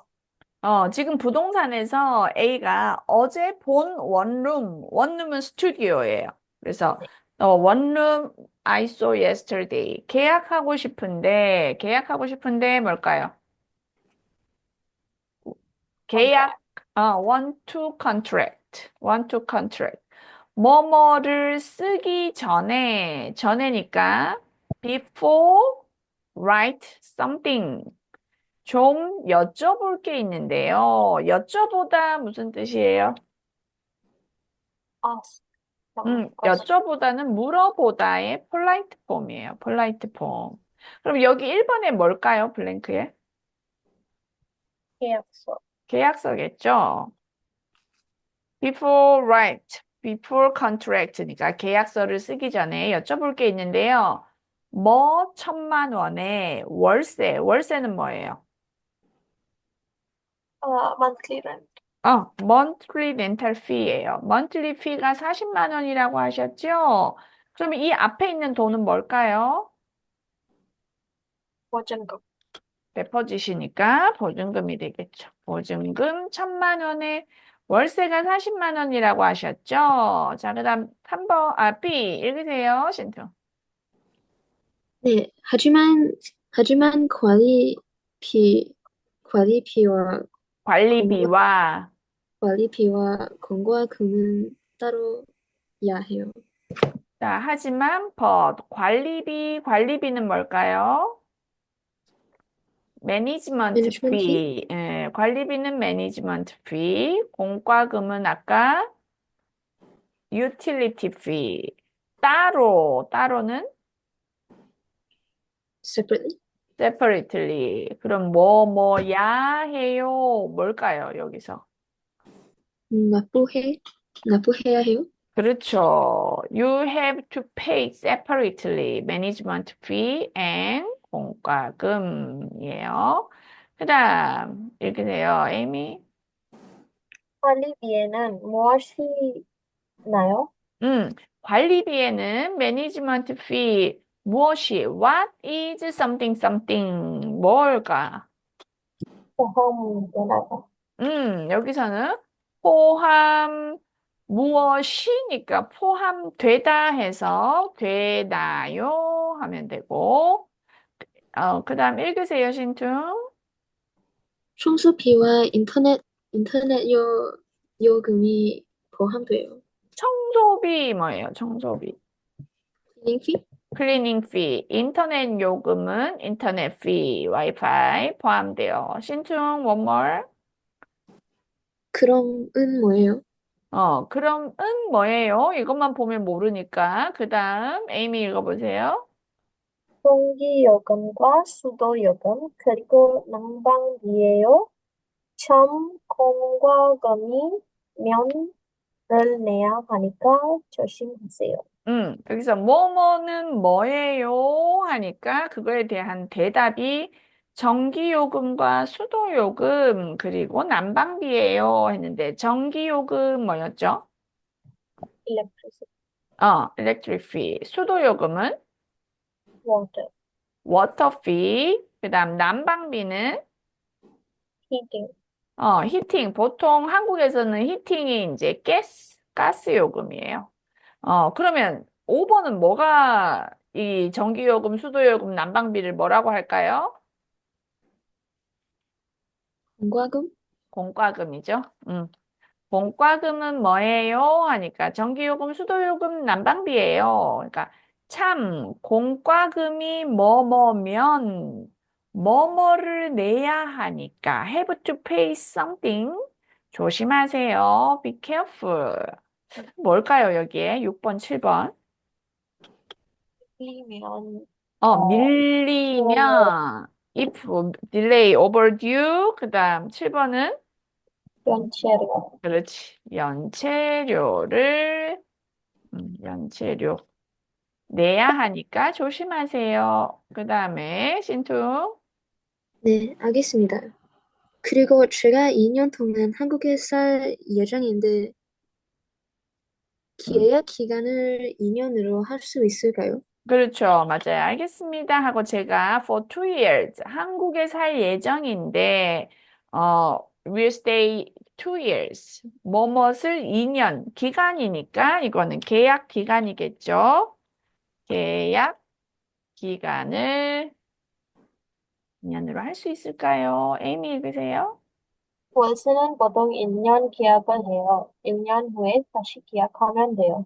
Speaker 1: 지금 부동산에서 A가 어제 본 원룸은 스튜디오예요. 그래서 원룸 I saw yesterday. 계약하고 싶은데 뭘까요? 계약, want to contract, want to contract. 뭐뭐를 쓰기 전에니까 before write something. 좀 여쭤볼 게 있는데요. 여쭤보다 무슨 뜻이에요?
Speaker 3: Ask some question.
Speaker 1: 여쭤보다는 물어보다의 polite form이에요. polite form. 그럼 여기 1번에 뭘까요? 블랭크에?
Speaker 3: 계약서.
Speaker 1: 계약서겠죠? Before write, before contract니까 계약서를 쓰기 전에 여쭤볼 게 있는데요. 뭐 1,000만 원에 월세는 뭐예요?
Speaker 3: Monthly rent.
Speaker 1: monthly rental fee예요. monthly fee가 40만 원이라고 하셨죠? 그러면 이 앞에 있는 돈은 뭘까요?
Speaker 3: 보증금.
Speaker 1: 데포짓이니까 보증금이 되겠죠. 보증금 1,000만 원에 월세가 40만 원이라고 하셨죠? 자, 그다음 3번, B 읽으세요, 신투.
Speaker 2: 네. 하지만 관리비와 공과
Speaker 1: 관리비와
Speaker 2: 관리비와 공과금은 따로야 해요.
Speaker 1: 자, 하지만 but 관리비는 뭘까요? 매니지먼트
Speaker 2: Management fee,
Speaker 1: fee. 관리비는 매니지먼트 fee. 공과금은 아까 유틸리티 fee. 따로는
Speaker 2: separately.
Speaker 1: separately. 그럼 뭐야 해요. 뭘까요, 여기서?
Speaker 2: 납부해야 해요.
Speaker 1: 그렇죠. You have to pay separately management fee and 공과금이에요. 그 다음 읽으세요, 에이미.
Speaker 3: 관리비에는 무엇이 나요?
Speaker 1: 관리비에는 매니지먼트 피 무엇이 what is something something 뭘까?
Speaker 3: 포함되나요?
Speaker 1: 여기서는 포함 무엇이니까 포함되다 해서 되나요? 하면 되고 그다음 읽으세요, 신퉁.
Speaker 2: 청소비와 요금이 포함돼요.
Speaker 1: 청소비 뭐예요? 청소비.
Speaker 2: Cleaning fee?
Speaker 1: 클리닝 피, 인터넷 요금은 인터넷 피, 와이파이 포함돼요. 신충, one more.
Speaker 2: 그럼은 뭐예요?
Speaker 1: 그럼 은 뭐예요? 이것만 보면 모르니까. 그 다음, 에이미 읽어보세요.
Speaker 3: 전기요금과 수도요금, 그리고 난방비예요. 첨 공과금이 면을 내야 하니까 조심하세요.
Speaker 1: 여기서 뭐뭐는 뭐예요? 하니까 그거에 대한 대답이 전기요금과 수도요금, 그리고 난방비예요. 했는데, 전기요금 뭐였죠?
Speaker 3: Electricity,
Speaker 1: electric fee. 수도요금은
Speaker 3: water,
Speaker 1: water fee. 그 다음 난방비는
Speaker 3: heating,
Speaker 1: 히팅. 보통 한국에서는 히팅이 이제 가스 요금이에요. 그러면 5번은 뭐가 이 전기요금, 수도요금, 난방비를 뭐라고 할까요?
Speaker 2: 공과금?
Speaker 1: 공과금이죠. 공과금은 뭐예요? 하니까 전기요금, 수도요금, 난방비예요. 그러니까 참 공과금이 뭐뭐면 뭐뭐를 내야 하니까 have to pay something. 조심하세요. Be careful. 뭘까요, 여기에? 6번, 7번.
Speaker 3: 밀리면, 어, 그러면
Speaker 1: 밀리면 if delay overdue. 그다음 7번은
Speaker 3: 연체료.
Speaker 1: 그렇지. 연체료 내야 하니까 조심하세요. 그다음에 신투.
Speaker 2: 네, 알겠습니다. 그리고 제가 2년 동안 한국에 살 예정인데
Speaker 1: 음,
Speaker 2: 계약 기간을 2년으로 할 수 있을까요?
Speaker 1: 그렇죠. 맞아요. 알겠습니다. 하고 제가 for 2 years 한국에 살 예정인데 will stay 2 years. 뭐뭇을 2년 기간이니까 이거는 계약 기간이겠죠. 계약 기간을 2년으로 할 수 있을까요? 에이미 읽으세요.
Speaker 3: 월세는 보통 1년 계약을 해요. 1년 후에 다시 계약하면 돼요.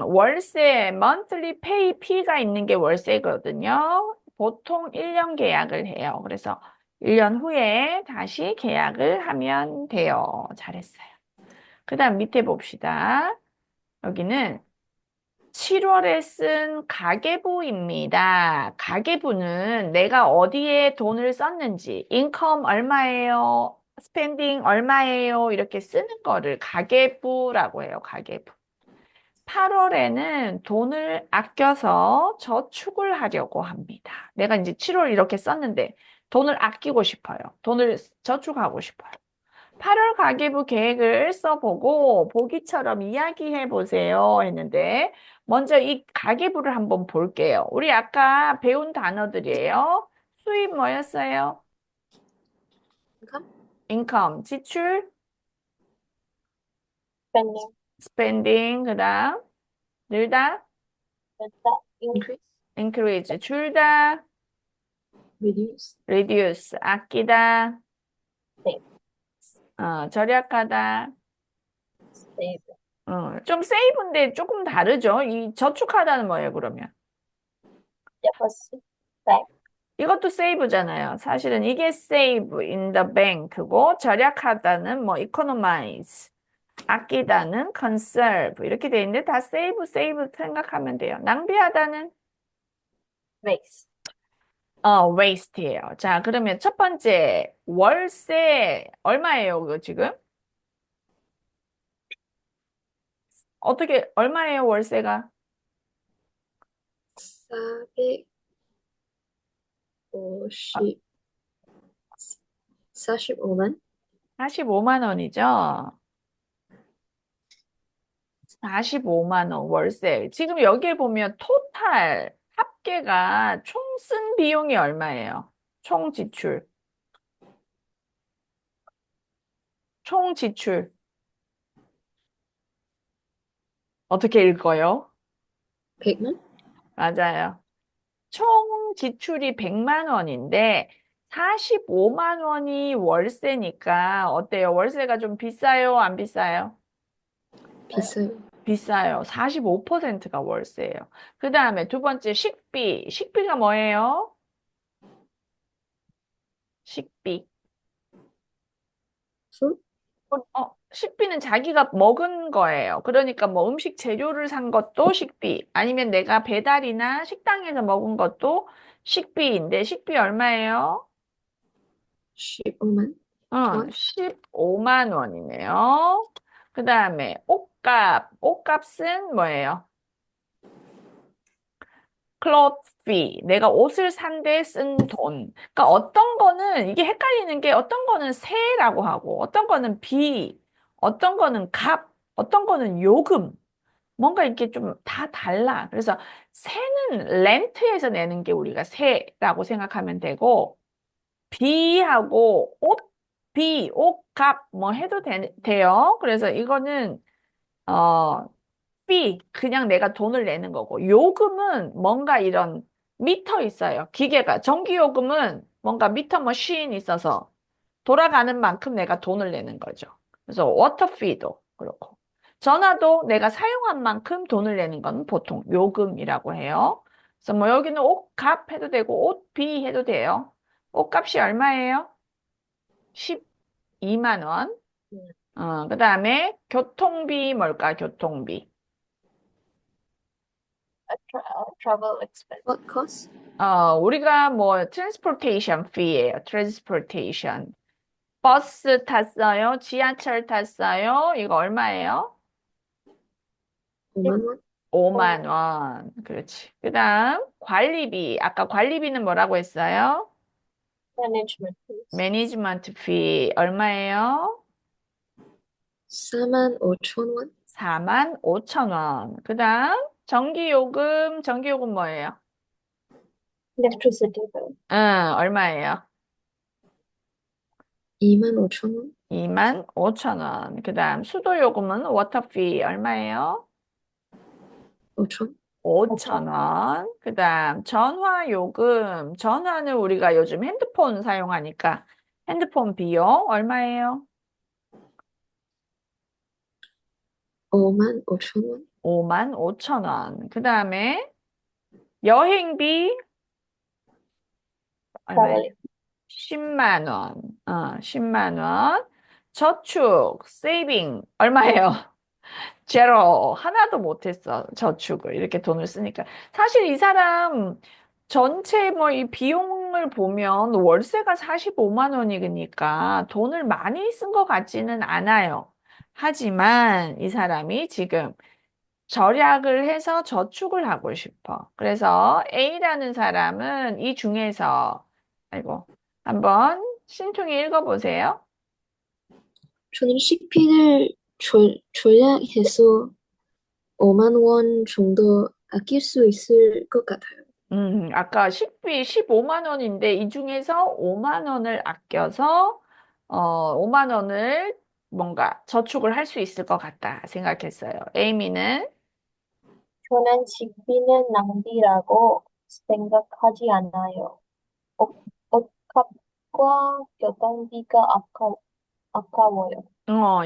Speaker 1: 월세, monthly pay P가 있는 게 월세거든요. 보통 1년 계약을 해요. 그래서 1년 후에 다시 계약을 하면 돼요. 잘했어요. 그 다음 밑에 봅시다. 여기는 7월에 쓴 가계부입니다. 가계부는 내가 어디에 돈을 썼는지, 인컴 얼마예요? 스펜딩 얼마예요? 이렇게 쓰는 거를 가계부라고 해요. 가계부. 8월에는 돈을 아껴서 저축을 하려고 합니다. 내가 이제 7월 이렇게 썼는데 돈을 아끼고 싶어요. 돈을 저축하고 싶어요. 8월 가계부 계획을 써보고 보기처럼 이야기해 보세요 했는데 먼저 이 가계부를 한번 볼게요. 우리 아까 배운 단어들이에요. 수입 뭐였어요?
Speaker 2: 인컴?
Speaker 1: 인컴, 지출,
Speaker 3: spending,
Speaker 1: 스펜딩, 그다음 늘다,
Speaker 3: 일단,
Speaker 2: Increase?
Speaker 1: increase, 줄다,
Speaker 2: Reduce?
Speaker 1: reduce, 아끼다,
Speaker 3: save,
Speaker 1: 절약하다.
Speaker 3: save,
Speaker 1: 좀 세이브인데 조금 다르죠? 이 저축하다는 뭐예요, 그러면?
Speaker 3: deposit, back,
Speaker 1: 이것도 세이브잖아요. 사실은 이게 save in the bank고 절약하다는 뭐 economize, 아끼다는 conserve 이렇게 돼 있는데 다 save 생각하면 돼요. 낭비하다는
Speaker 3: waste.
Speaker 1: waste예요. 자, 그러면 첫 번째 월세 얼마예요, 그거 지금? 어떻게 얼마예요, 월세가?
Speaker 2: 450, 45만?
Speaker 1: 45만 원이죠? 45만 원 월세. 지금 여기에 보면 토탈 합계가 총 쓴 비용이 얼마예요? 총 지출. 총 지출. 어떻게 읽어요?
Speaker 2: 100만?
Speaker 1: 맞아요. 총 지출이 100만 원인데 45만 원이 월세니까 어때요? 월세가 좀 비싸요? 안 비싸요?
Speaker 2: 비싸요.
Speaker 1: 비싸요. 45%가 월세예요. 그 다음에 두 번째 식비. 식비가 뭐예요? 식비.
Speaker 2: Food?
Speaker 1: 식비는 자기가 먹은 거예요. 그러니까 뭐 음식 재료를 산 것도 식비, 아니면 내가 배달이나 식당에서 먹은 것도 식비인데, 식비 얼마예요?
Speaker 2: 15만 원?
Speaker 1: 15만 원이네요. 그 다음에 옷값. 옷값은 뭐예요? clothes fee. 내가 옷을 산 데 쓴 돈. 그러니까 어떤 거는 이게 헷갈리는 게 어떤 거는 세라고 하고 어떤 거는 비, 어떤 거는 값, 어떤 거는 요금. 뭔가 이렇게 좀 다 달라. 그래서 세는 렌트에서 내는 게 우리가 세라고 생각하면 되고 비하고 옷 비, 옷값 뭐 해도 돼요. 그래서 이거는 비 그냥 내가 돈을 내는 거고 요금은 뭔가 이런 미터 있어요. 기계가 전기요금은 뭔가 미터 머신 있어서 돌아가는 만큼 내가 돈을 내는 거죠. 그래서 워터피도 그렇고 전화도 내가 사용한 만큼 돈을 내는 건 보통 요금이라고 해요. 그래서 뭐 여기는 옷값 해도 되고 옷비 해도 돼요. 옷값이 얼마예요? 12만 원.
Speaker 3: 네.
Speaker 1: 그다음에 교통비 뭘까? 교통비.
Speaker 3: Travel expense.
Speaker 2: What cost?
Speaker 1: 우리가 뭐 transportation fee예요. transportation. 버스 탔어요? 지하철 탔어요? 이거 얼마예요?
Speaker 2: 5만 원?
Speaker 1: 5만 원. 그렇지. 그다음 관리비. 아까 관리비는 뭐라고 했어요?
Speaker 3: Management fees.
Speaker 1: 매니지먼트 피 얼마예요?
Speaker 2: 4만 5천 원?
Speaker 1: 4만 5천 원. 그다음 전기요금. 전기요금 뭐예요?
Speaker 3: Electricity bill.
Speaker 1: 얼마예요?
Speaker 2: 2만 5천 원?
Speaker 1: 2만 5천 원. 그다음 수도요금은 워터피 얼마예요?
Speaker 2: 5천?
Speaker 1: 5천 원. 그다음 전화요금. 전화는 우리가 요즘 핸드폰 사용하니까 핸드폰 비용 얼마예요?
Speaker 2: 5만 5천 원?
Speaker 1: 5만 5천 원. 그다음에 여행비 얼마예요?
Speaker 3: Travel.
Speaker 1: 10만 원. 10만 원. 저축, 세이빙 얼마예요? 제로. 하나도 못했어. 저축을. 이렇게 돈을 쓰니까. 사실 이 사람 전체 뭐 이 비용을 보면 월세가 45만 원이니까 돈을 많이 쓴 것 같지는 않아요. 하지만 이 사람이 지금 절약을 해서 저축을 하고 싶어. 그래서 A라는 사람은 이 중에서, 아이고, 한번 신통히 읽어보세요.
Speaker 2: 저는 식비를 절약해서 5만 원 정도 아낄 수 있을 것 같아요.
Speaker 1: 아까 식비 15만 원인데 이 중에서 5만 원을 아껴서 5만 원을 뭔가 저축을 할 수 있을 것 같다 생각했어요. 에이미는
Speaker 3: 저는 식비는 낭비라고 생각하지 않아요. 옷, 옷값과 교통비가 아까워요.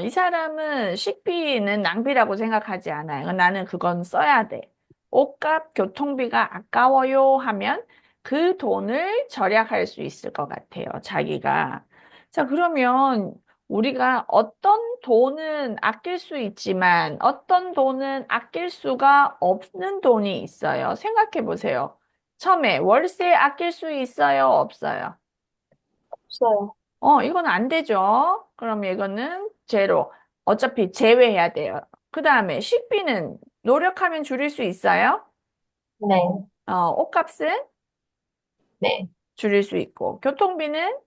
Speaker 1: 이 사람은 식비는 낭비라고 생각하지 않아요. 나는 그건 써야 돼. 옷값, 교통비가 아까워요 하면 그 돈을 절약할 수 있을 것 같아요. 자기가. 자, 그러면 우리가 어떤 돈은 아낄 수 있지만 어떤 돈은 아낄 수가 없는 돈이 있어요. 생각해 보세요. 처음에 월세 아낄 수 있어요? 없어요?
Speaker 3: 없어요.
Speaker 1: 이건 안 되죠. 그럼 이거는 제로. 어차피 제외해야 돼요. 그 다음에 식비는 노력하면 줄일 수 있어요?
Speaker 3: 네,
Speaker 1: 옷값은
Speaker 3: 네,
Speaker 1: 줄일 수 있고, 교통비는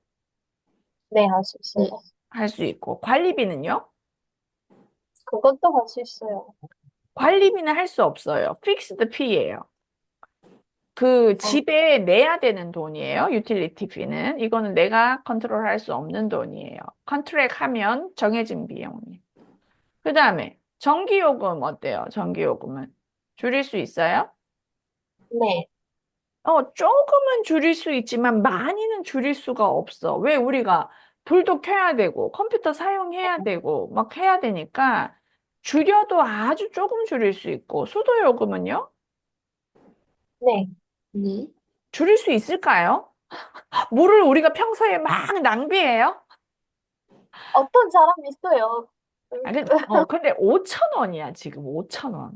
Speaker 3: 네, 할 수
Speaker 2: 네.
Speaker 3: 있어요.
Speaker 1: 할 수 있고, 관리비는요?
Speaker 3: 그것도 할 수 있어요.
Speaker 1: 관리비는 할 수 없어요. 픽스드 피예요. 그
Speaker 3: 어,
Speaker 1: 집에 내야 되는 돈이에요. 유틸리티 피는. 이거는 내가 컨트롤할 수 없는 돈이에요. 컨트랙 하면 정해진 비용이에요. 그 다음에 전기요금 어때요? 전기요금은 줄일 수 있어요?
Speaker 3: 네,
Speaker 1: 조금은 줄일 수 있지만 많이는 줄일 수가 없어. 왜 우리가 불도 켜야 되고 컴퓨터 사용해야 되고 막 해야 되니까 줄여도 아주 조금 줄일 수 있고 수도요금은요?
Speaker 3: 네.
Speaker 2: 네.
Speaker 1: 줄일 수 있을까요? 물을 우리가 평소에 막 낭비해요?
Speaker 3: 어떤 사람이 있어요.
Speaker 1: 근데 5천 원이야, 지금 5천 원.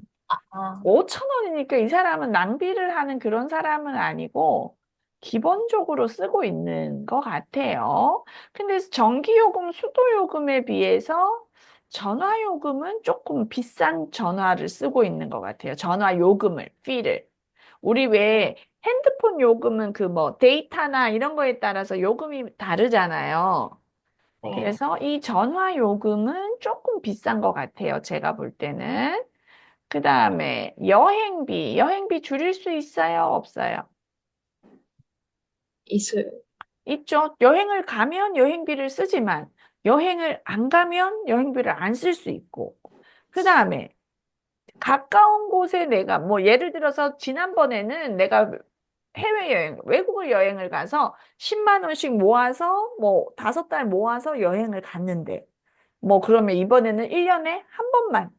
Speaker 3: 아,
Speaker 1: 5천 원이니까 이 사람은 낭비를 하는 그런 사람은 아니고 기본적으로 쓰고 있는 것 같아요. 근데 전기요금, 수도요금에 비해서 전화요금은 조금 비싼 전화를 쓰고 있는 것 같아요. 전화요금을, fee를. 우리 왜 핸드폰 요금은 그 뭐 데이터나 이런 거에 따라서 요금이 다르잖아요.
Speaker 3: 네.
Speaker 1: 그래서 이 전화요금은 조금 비싼 것 같아요. 제가 볼 때는. 그 다음에 여행비, 여행비 줄일 수 있어요? 없어요?
Speaker 2: 있어요.
Speaker 1: 있죠. 여행을 가면 여행비를 쓰지만 여행을 안 가면 여행비를 안 쓸 수 있고, 그 다음에 가까운 곳에 내가 뭐 예를 들어서 지난번에는 내가 해외여행, 외국을 여행을 가서 10만 원씩 모아서 뭐 5달 모아서 여행을 갔는데 뭐 그러면 이번에는 1년에 한 번만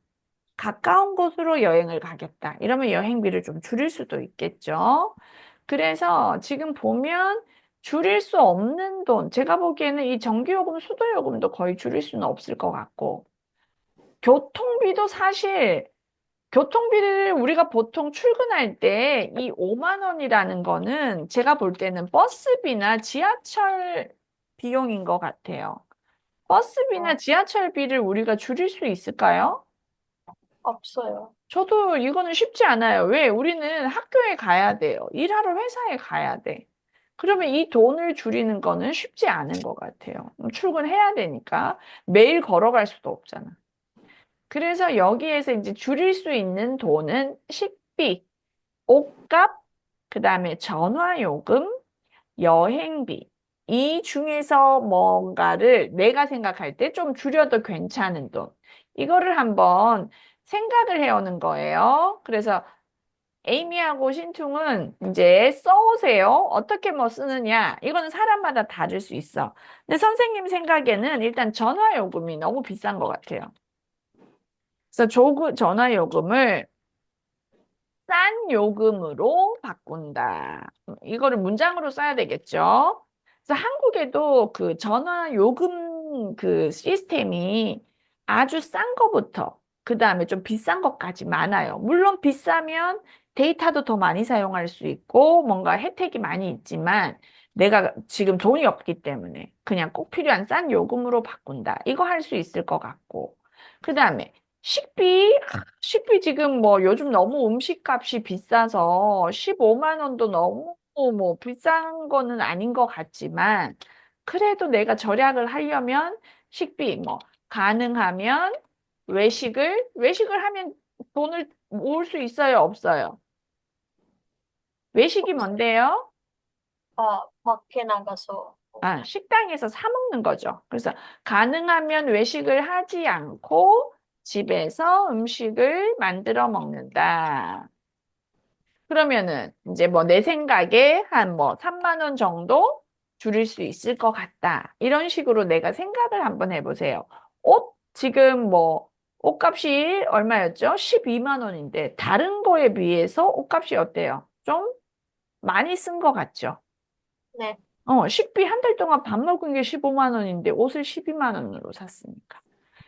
Speaker 1: 가까운 곳으로 여행을 가겠다. 이러면 여행비를 좀 줄일 수도 있겠죠. 그래서 지금 보면 줄일 수 없는 돈, 제가 보기에는 이 전기요금, 수도요금도 거의 줄일 수는 없을 것 같고, 교통비도 사실 교통비를 우리가 보통 출근할 때 이 5만 원이라는 거는 제가 볼 때는 버스비나 지하철 비용인 것 같아요. 버스비나
Speaker 3: 어,
Speaker 1: 지하철비를 우리가 줄일 수 있을까요?
Speaker 3: 없어요.
Speaker 1: 저도 이거는 쉽지 않아요. 왜? 우리는 학교에 가야 돼요. 일하러 회사에 가야 돼. 그러면 이 돈을 줄이는 거는 쉽지 않은 것 같아요. 출근해야 되니까 매일 걸어갈 수도 없잖아. 그래서 여기에서 이제 줄일 수 있는 돈은 식비, 옷값, 그 다음에 전화요금, 여행비. 이 중에서 뭔가를 내가 생각할 때 좀 줄여도 괜찮은 돈. 이거를 한번 생각을 해오는 거예요. 그래서 에이미하고 신퉁은 이제 써오세요. 어떻게 뭐 쓰느냐. 이거는 사람마다 다를 수 있어. 근데 선생님 생각에는 일단 전화요금이 너무 비싼 것 같아요. 그래서 전화요금을 싼 요금으로 바꾼다. 이거를 문장으로 써야 되겠죠. 그래서 한국에도 그 전화 요금 그 시스템이 아주 싼 거부터 그 다음에 좀 비싼 것까지 많아요. 물론 비싸면 데이터도 더 많이 사용할 수 있고 뭔가 혜택이 많이 있지만 내가 지금 돈이 없기 때문에 그냥 꼭 필요한 싼 요금으로 바꾼다. 이거 할 수 있을 것 같고. 그 다음에 식비 지금 뭐 요즘 너무 음식값이 비싸서 15만 원도 너무 뭐 비싼 거는 아닌 것 같지만 그래도 내가 절약을 하려면 식비 뭐 가능하면 외식을 하면 돈을 모을 수 있어요, 없어요? 외식이 뭔데요?
Speaker 3: 밖에 나가서
Speaker 1: 아, 식당에서 사 먹는 거죠. 그래서 가능하면 외식을 하지 않고 집에서 음식을 만들어 먹는다. 그러면은 이제 뭐 내 생각에 한 뭐 3만 원 정도 줄일 수 있을 것 같다. 이런 식으로 내가 생각을 한번 해보세요. 옷 지금 뭐 옷값이 얼마였죠? 12만 원인데 다른 거에 비해서 옷값이 어때요? 좀 많이 쓴 것 같죠?
Speaker 3: 네,
Speaker 1: 식비 한 달 동안 밥 먹은 게 15만 원인데 옷을 12만 원으로 샀으니까.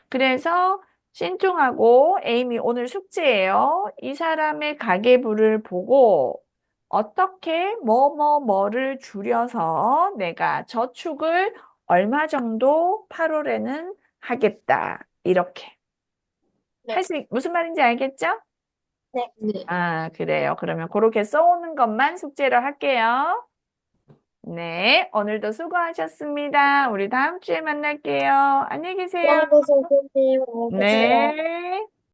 Speaker 1: 그래서 신중하고 에이미 오늘 숙제예요. 이 사람의 가계부를 보고 어떻게 뭐를 줄여서 내가 저축을 얼마 정도 8월에는 하겠다. 이렇게.
Speaker 3: 네,
Speaker 1: 무슨 말인지 알겠죠?
Speaker 3: 네.
Speaker 2: 네.
Speaker 1: 아, 그래요. 그러면 그렇게 써오는 것만 숙제로 할게요. 네, 오늘도 수고하셨습니다. 우리 다음 주에 만날게요. 안녕히 계세요.
Speaker 3: 네, 선생님, 안녕히 계세요.
Speaker 1: 네.